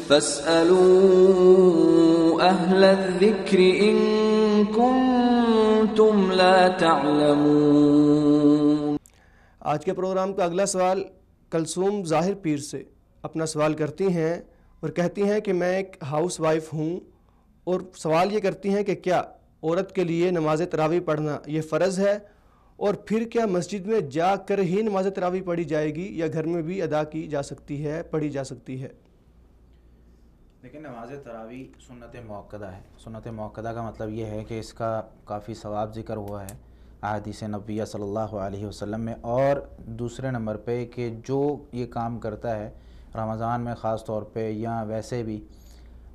فاسألوا أهل الذكر إن كنتم لا تعلمون۔ آج کے پروگرام کا اگلا سوال کلثوم ظاہر پیر سے اپنا سوال کرتی ہیں اور کہتی ہیں کہ میں ایک ہاؤس وائف ہوں، اور سوال یہ کرتی ہیں کہ کیا عورت کے لیے نماز تراویح پڑھنا یہ فرض ہے، اور پھر کیا مسجد میں جا کر ہی نماز تراویح پڑھی جائے گی یا گھر میں بھی ادا کی جا سکتی ہے، پڑھی جا سکتی ہے؟ لیکن نماز تراویح سنت موقدہ ہے۔ سنت موقدہ کا مطلب یہ ہے کہ اس کا کافی ثواب ذکر ہوا ہے احادیث نبویہ صلی اللہ علیہ وسلم میں، اور دوسرے نمبر پہ کہ جو یہ کام کرتا ہے رمضان میں خاص طور پہ یا ویسے بھی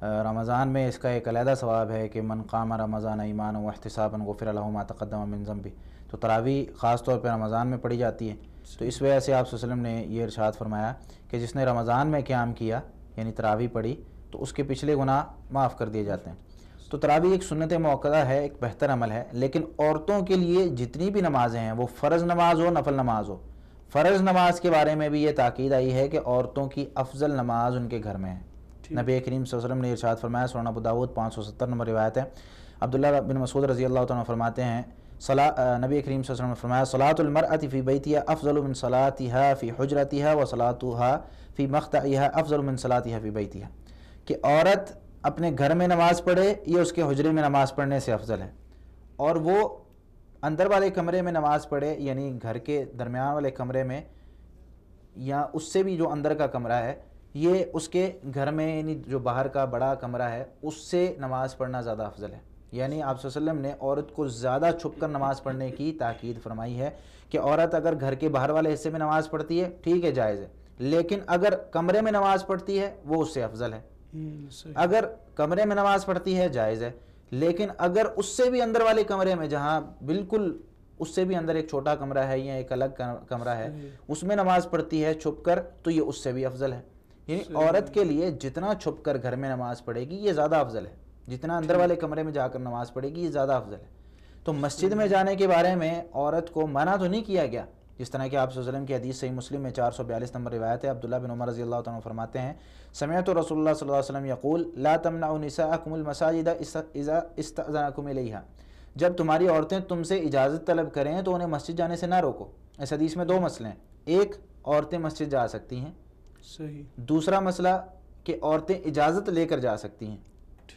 رمضان میں، اس کا ایک علیحدہ ثواب ہے کہ من قام رمضان ایمانا واحتسابا غفر له ما تقدم من ذنبه۔ تو تراویح خاص طور پہ رمضان میں پڑھی جاتی ہے، تو اس وجہ سے آپ صلی اللہ علیہ وسلم نے یہ ارشاد فرمایا کہ جس نے رمضان میں قیام کیا یعنی تراویح پڑھی تو اس کے پچھلے گناہ معاف کر دیے جاتے ہیں۔ تو تراویح ایک سنت موقدہ ہے، ایک بہتر عمل ہے، لیکن عورتوں کے لیے جتنی بھی نمازیں ہیں وہ فرض نماز ہو نفل نماز ہو، فرض نماز کے بارے میں بھی یہ تاکید آئی ہے کہ عورتوں کی افضل نماز ان کے گھر میں ہے۔ نبی کریم صلی اللہ علیہ وسلم نے ارشاد فرمایا، سنن ابو داؤد 570 نمبر روایت ہے، عبداللہ بن مسعود رضی اللہ عنہ فرماتے ہیں نبی کریم صلی اللہ علیہ وسلم نے فرمایا صلاۃ المرأۃ فی بیتها افضل من صلاتها فی حجرتها وصلاتها فی مخدعها افضل من صلاتها فی بیتها، کہ عورت اپنے گھر میں نماز پڑھے یہ اس کے حجرے میں نماز پڑھنے سے افضل ہے، اور وہ اندر والے کمرے میں نماز پڑھے یعنی گھر کے درمیان والے کمرے میں یا اس سے بھی جو اندر کا کمرہ ہے، یہ اس کے گھر میں یعنی جو باہر کا بڑا کمرہ ہے اس سے نماز پڑھنا زیادہ افضل ہے۔ یعنی آپ صلی اللہ علیہ وسلم نے عورت کو زیادہ چھپ کر نماز پڑھنے کی تاکید فرمائی ہے کہ عورت اگر گھر کے باہر والے حصے میں نماز پڑھتی ہے ٹھیک ہے، جائز ہے، لیکن اگر کمرے میں نماز پڑھتی ہے وہ اس سے افضل ہے۔ اگر کمرے میں نماز پڑھتی ہے جائز ہے، لیکن اگر اس سے بھی اندر والے کمرے میں جہاں بالکل اس سے بھی اندر ایک چھوٹا کمرہ ہے یا ایک الگ کمرہ ہے اس میں نماز پڑھتی ہے چھپ کر تو یہ اس سے بھی افضل ہے۔ یعنی عورت کے لیے جتنا چھپ کر گھر میں نماز پڑھے گی یہ زیادہ افضل ہے، جتنا اندر والے کمرے میں جا کر نماز پڑھے گی یہ زیادہ افضل ہے۔ تو مسجد میں جانے کے بارے میں عورت کو منع تو نہیں کیا گیا، جس طرح کہ آپ صلی اللہ علیہ وسلم کی حدیث صحیح مسلم میں 442 نمبر روایت ہے، عبداللہ بن عمر رضی اللہ عنہ فرماتے ہیں سمعت رسول اللہ صلی اللہ علیہ وسلم یقول لا تمنعوا نساءکم المساجد اذا استأذنکم الیہا، جب تمہاری عورتیں تم سے اجازت طلب کریں تو انہیں مسجد جانے سے نہ روکو۔ اس حدیث میں دو مسئلے ہیں، ایک عورتیں مسجد جا سکتی ہیں، صحیح، دوسرا مسئلہ کہ عورتیں اجازت لے کر جا سکتی ہیں،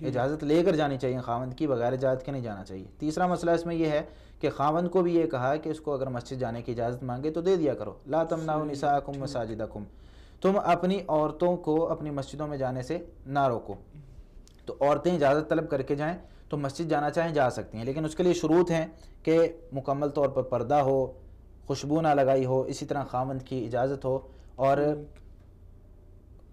اجازت لے کر جانی چاہیے خاوند کی، بغیر اجازت کے نہیں جانا چاہیے۔ تیسرا مسئلہ اس میں یہ ہے کہ خاوند کو بھی یہ کہا کہ اس کو اگر مسجد جانے کی اجازت مانگے تو دے دیا کرو، لا تمنعوا نساءکم مساجدکم، تم اپنی عورتوں کو اپنی مسجدوں میں جانے سے نہ روکو۔ تو عورتیں اجازت طلب کر کے جائیں تو مسجد جانا چاہیں جا سکتی ہیں، لیکن اس کے لیے شروط ہیں کہ مکمل طور پر پردہ ہو، خوشبو نہ لگائی ہو، اسی طرح خاوند کی اجازت ہو، اور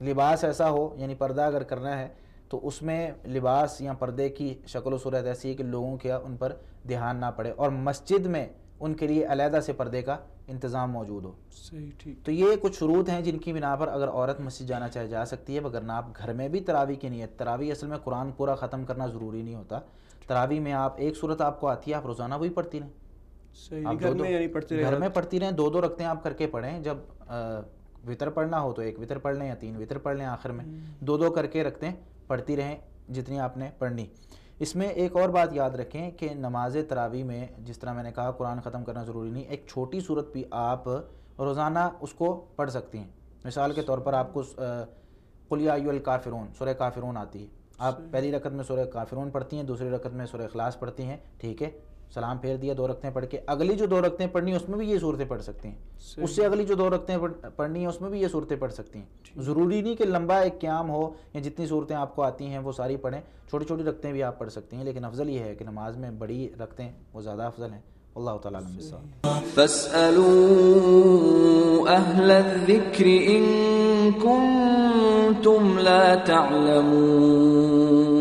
لباس ایسا ہو، یعنی پردہ اگر کرنا ہے تو اس میں لباس یا پردے کی شکل و صورت ایسی ہے کہ لوگوں کے ان پر دھیان نہ پڑے، اور مسجد میں ان کے لیے علیحدہ سے پردے کا انتظام موجود ہو۔ صحیح، ٹھیک۔ تو یہ کچھ شروط ہیں جن کی بنا پر اگر عورت مسجد جانا چاہے جا سکتی ہے، وگرنہ آپ گھر میں بھی تراویح کی نیت، تراویح اصل میں قرآن پورا ختم کرنا ضروری نہیں ہوتا، تراویح میں آپ ایک صورت آپ کو آتی ہے آپ روزانہ وہی پڑھتی رہیں، صحیح، گھر میں یعنی پڑھتے رہیں، گھر میں پڑھتی رہیں، دو دو رکعتیں آپ کر کے پڑھیں، جب وطر پڑھنا ہو تو ایک وطر پڑھ لیں یا تین وطر پڑھ لیں، آخر میں دو دو کر کے رکھتے پڑھتی رہیں جتنی آپ نے پڑھنی۔ اس میں ایک اور بات یاد رکھیں کہ نماز تراویح میں جس طرح میں نے کہا قرآن ختم کرنا ضروری نہیں، ایک چھوٹی صورت بھی آپ روزانہ اس کو پڑھ سکتی ہیں۔ مثال کے طور پر آپ کو قل یا ایھا الکافرون، سورہ کافرون آتی ہے، آپ پہلی رکعت میں سورہ کافرون پڑھتی ہیں، دوسری رکعت میں سورہ اخلاص پڑھتی ہیں، ٹھیک ہے، سلام پھیر دیا، دو رکعتیں پڑھ کے اگلی جو دو رکعتیں پڑھنی ہیں اس میں بھی یہ صورتیں پڑھ سکتی ہیں، اس سے اگلی جو دو رکعتیں پڑھنی ہیں اس میں بھی یہ صورتیں پڑھ سکتی ہیں۔ ضروری نہیں کہ لمبا ایک قیام ہو یا جتنی صورتیں آپ کو آتی ہیں وہ ساری پڑھیں، چھوٹی چھوٹی رکعتیں بھی آپ پڑھ سکتی ہیں، لیکن افضل یہ ہے کہ نماز میں بڑی رکعتیں وہ زیادہ افضل ہیں۔ اللہ تعالیٰ عالم بالصواب۔ فاسألوا أهل الذكر إن كنتم لا تعلمون۔